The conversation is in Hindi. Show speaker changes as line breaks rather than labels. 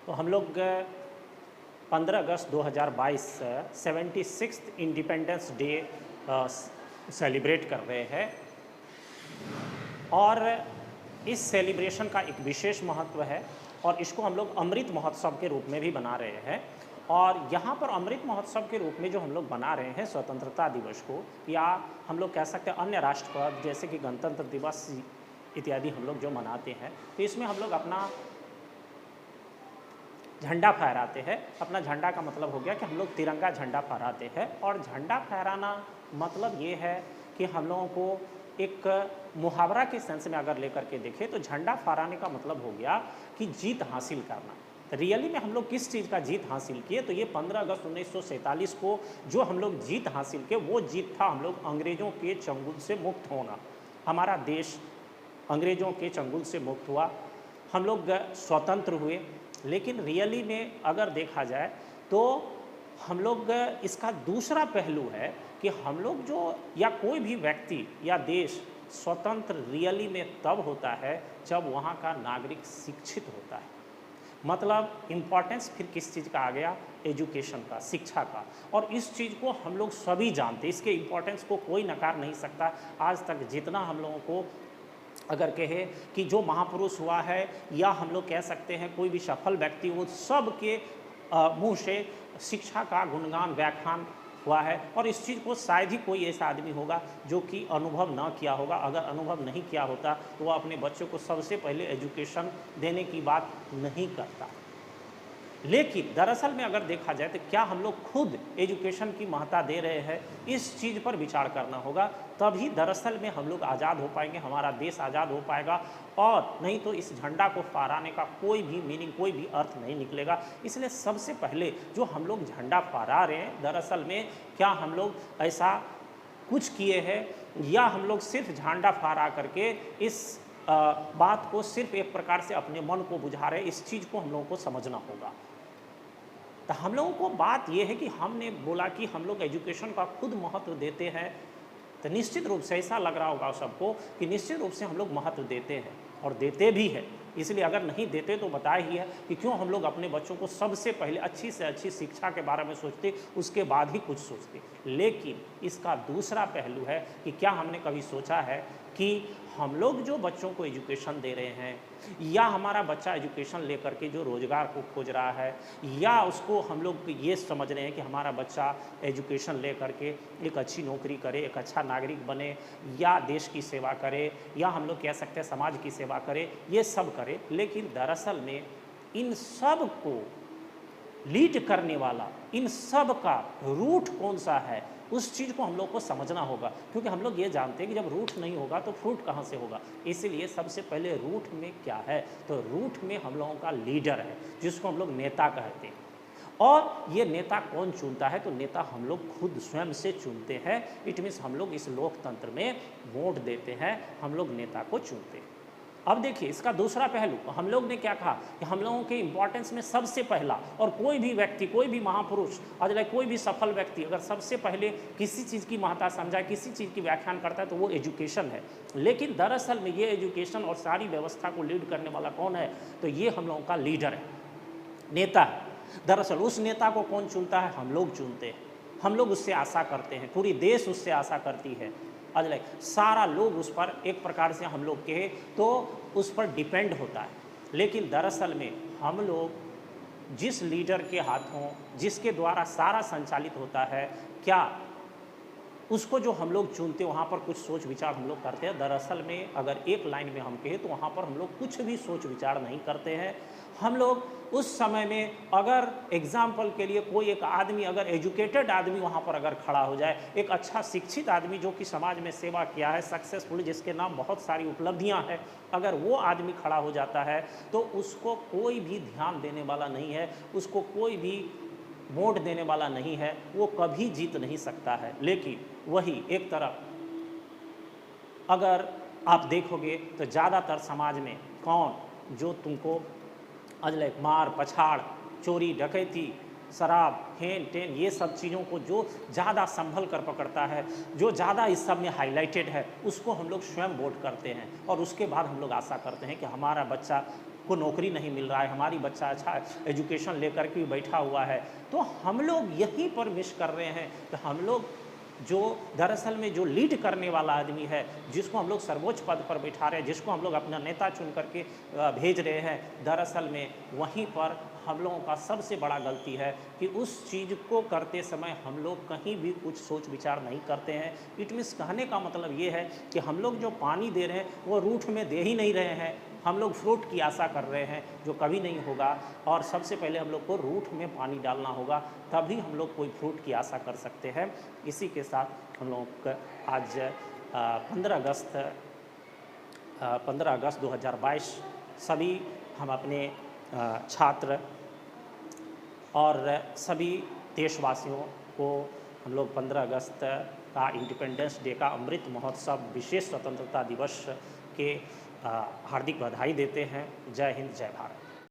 तो हम लोग 15 अगस्त 2022 76th इंडिपेंडेंस डे सेलिब्रेट कर रहे हैं और इस सेलिब्रेशन का एक विशेष महत्व है और इसको हम लोग अमृत महोत्सव के रूप में भी बना रहे हैं। और यहाँ पर अमृत महोत्सव के रूप में जो हम लोग बना रहे हैं स्वतंत्रता दिवस को, या हम लोग कह सकते हैं अन्य राष्ट्र पर्व जैसे कि गणतंत्र दिवस इत्यादि हम लोग जो मनाते हैं, तो इसमें हम लोग अपना झंडा फहराते हैं। अपना झंडा का मतलब हो गया कि हम लोग तिरंगा झंडा फहराते हैं। और झंडा फहराना मतलब ये है कि हम लोगों को एक मुहावरा के सेंस में अगर लेकर के देखें तो झंडा फहराने का मतलब हो गया कि जीत हासिल करना। तो रियली में हम लोग किस चीज़ का जीत हासिल किए, तो ये 15 अगस्त 1947 को जो हम लोग जीत हासिल किए वो जीत था हम लोग अंग्रेज़ों के चंगुल से मुक्त होना। हमारा देश अंग्रेज़ों के चंगुल से मुक्त हुआ, हम लोग स्वतंत्र हुए। लेकिन रियली में अगर देखा जाए तो हम लोग इसका दूसरा पहलू है कि हम लोग जो या कोई भी व्यक्ति या देश स्वतंत्र रियली में तब होता है जब वहाँ का नागरिक शिक्षित होता है। मतलब इम्पॉर्टेंस फिर किस चीज़ का आ गया, एजुकेशन का, शिक्षा का। और इस चीज़ को हम लोग सभी जानते हैं, इसके इम्पॉर्टेंस को कोई नकार नहीं सकता। आज तक जितना हम लोगों को अगर कहे कि जो महापुरुष हुआ है या हम लोग कह सकते हैं कोई भी सफल व्यक्ति, वो सब के मुँह से शिक्षा का गुणगान व्याख्यान हुआ है। और इस चीज़ को शायद ही कोई ऐसा आदमी होगा जो कि अनुभव ना किया होगा। अगर अनुभव नहीं किया होता तो वह अपने बच्चों को सबसे पहले एजुकेशन देने की बात नहीं करता। लेकिन दरअसल में अगर देखा जाए तो क्या हम लोग खुद एजुकेशन की महत्ता दे रहे हैं, इस चीज़ पर विचार करना होगा। तभी दरअसल में हम लोग आज़ाद हो पाएंगे, हमारा देश आज़ाद हो पाएगा। और नहीं तो इस झंडा को फहराने का कोई भी मीनिंग, कोई भी अर्थ नहीं निकलेगा। इसलिए सबसे पहले जो हम लोग झंडा फहरा रहे हैं, दरअसल में क्या हम लोग ऐसा कुछ किए हैं या हम लोग सिर्फ झंडा फहरा करके इस बात को सिर्फ एक प्रकार से अपने मन को बुझा रहे हैं, इस चीज़ को हम लोगों को समझना होगा। तो हम लोगों को बात यह है कि हमने बोला कि हम लोग एजुकेशन का खुद महत्व देते हैं, तो निश्चित रूप से ऐसा लग रहा होगा सबको कि निश्चित रूप से हम लोग महत्व देते हैं और देते भी हैं। इसलिए अगर नहीं देते तो बताया ही है कि क्यों हम लोग अपने बच्चों को सबसे पहले अच्छी से अच्छी शिक्षा के बारे में सोचते, उसके बाद ही कुछ सोचते। लेकिन इसका दूसरा पहलू है कि क्या हमने कभी सोचा है कि हम लोग जो बच्चों को एजुकेशन दे रहे हैं या हमारा बच्चा एजुकेशन लेकर के जो रोज़गार को खोज रहा है, या उसको हम लोग ये समझ रहे हैं कि हमारा बच्चा एजुकेशन ले करके एक अच्छी नौकरी करे, एक अच्छा नागरिक बने, या देश की सेवा करे, या हम लोग कह सकते हैं समाज की सेवा करे, ये सब करे। लेकिन दरअसल में इन सब को लीड करने वाला, इन सब का रूट कौन सा है, उस चीज़ को हम लोग को समझना होगा। क्योंकि हम लोग ये जानते हैं कि जब रूट नहीं होगा तो फ्रूट कहाँ से होगा। इसीलिए सबसे पहले रूट में क्या है, तो रूट में हम लोगों का लीडर है, जिसको हम लोग नेता कहते हैं। और ये नेता कौन चुनता है, तो नेता हम लोग खुद स्वयं से चुनते हैं। इट मीन्स हम लोग इस लोकतंत्र में वोट देते हैं, हम लोग नेता को चुनते हैं। अब देखिए इसका दूसरा पहलू, हम लोग ने क्या कहा कि हम लोगों के इम्पोर्टेंस में सबसे पहला, और कोई भी व्यक्ति, कोई भी महापुरुष, अगर कोई भी सफल व्यक्ति अगर सबसे पहले किसी चीज़ की महत्ता समझा, किसी चीज़ की व्याख्यान करता है तो वो एजुकेशन है। लेकिन दरअसल में ये एजुकेशन और सारी व्यवस्था को लीड करने वाला कौन है, तो ये हम लोगों का लीडर है, नेता है। दरअसल उस नेता को कौन चुनता है, हम लोग चुनते हैं। हम लोग उससे आशा करते हैं, पूरी देश उससे आशा करती है। सारा लोग उस पर एक प्रकार से हम लोग कहे तो उस पर डिपेंड होता है। लेकिन दरअसल में हम लोग जिस लीडर के हाथों, जिसके द्वारा सारा संचालित होता है, क्या उसको जो हम लोग चुनते हैं वहाँ पर कुछ सोच विचार हम लोग करते हैं। दरअसल में अगर एक लाइन में हम कहें तो वहाँ पर हम लोग कुछ भी सोच विचार नहीं करते हैं। हम लोग उस समय में अगर एग्जाम्पल के लिए कोई एक आदमी, अगर एजुकेटेड आदमी वहाँ पर अगर खड़ा हो जाए, एक अच्छा शिक्षित आदमी जो कि समाज में सेवा किया है, सक्सेसफुल, जिसके नाम बहुत सारी उपलब्धियाँ हैं, अगर वो आदमी खड़ा हो जाता है तो उसको कोई भी ध्यान देने वाला नहीं है, उसको कोई भी वोट देने वाला नहीं है, वो कभी जीत नहीं सकता है। लेकिन वही एक तरफ अगर आप देखोगे तो ज़्यादातर समाज में कौन जो तुमको मार पछाड़, चोरी डकैती, शराब, हेन टेन, ये सब चीज़ों को जो ज़्यादा संभल कर पकड़ता है, जो ज़्यादा इस सब में हाईलाइटेड है, उसको हम लोग स्वयं वोट करते हैं। और उसके बाद हम लोग आशा करते हैं कि हमारा बच्चा को नौकरी नहीं मिल रहा है, हमारी बच्चा अच्छा एजुकेशन लेकर के बैठा हुआ है। तो हम लोग यहीं पर मिस कर रहे हैं कि हम लोग जो दरअसल में जो लीड करने वाला आदमी है, जिसको हम लोग सर्वोच्च पद पर बैठा रहे हैं, जिसको हम लोग अपना नेता चुन करके भेज रहे हैं, दरअसल में वहीं पर हम लोगों का सबसे बड़ा गलती है कि उस चीज़ को करते समय हम लोग कहीं भी कुछ सोच विचार नहीं करते हैं। इट मीन्स कहने का मतलब ये है कि हम लोग जो पानी दे रहे हैं वो रूठ में दे ही नहीं रहे हैं, हम लोग फ्रूट की आशा कर रहे हैं जो कभी नहीं होगा। और सबसे पहले हम लोग को रूट में पानी डालना होगा, तभी हम लोग कोई फ्रूट की आशा कर सकते हैं। इसी के साथ हम लोग आज 15 अगस्त 2022 सभी हम अपने छात्र और सभी देशवासियों को हम लोग 15 अगस्त का इंडिपेंडेंस डे का अमृत महोत्सव विशेष स्वतंत्रता दिवस के हार्दिक बधाई देते हैं। जय हिंद, जय भारत।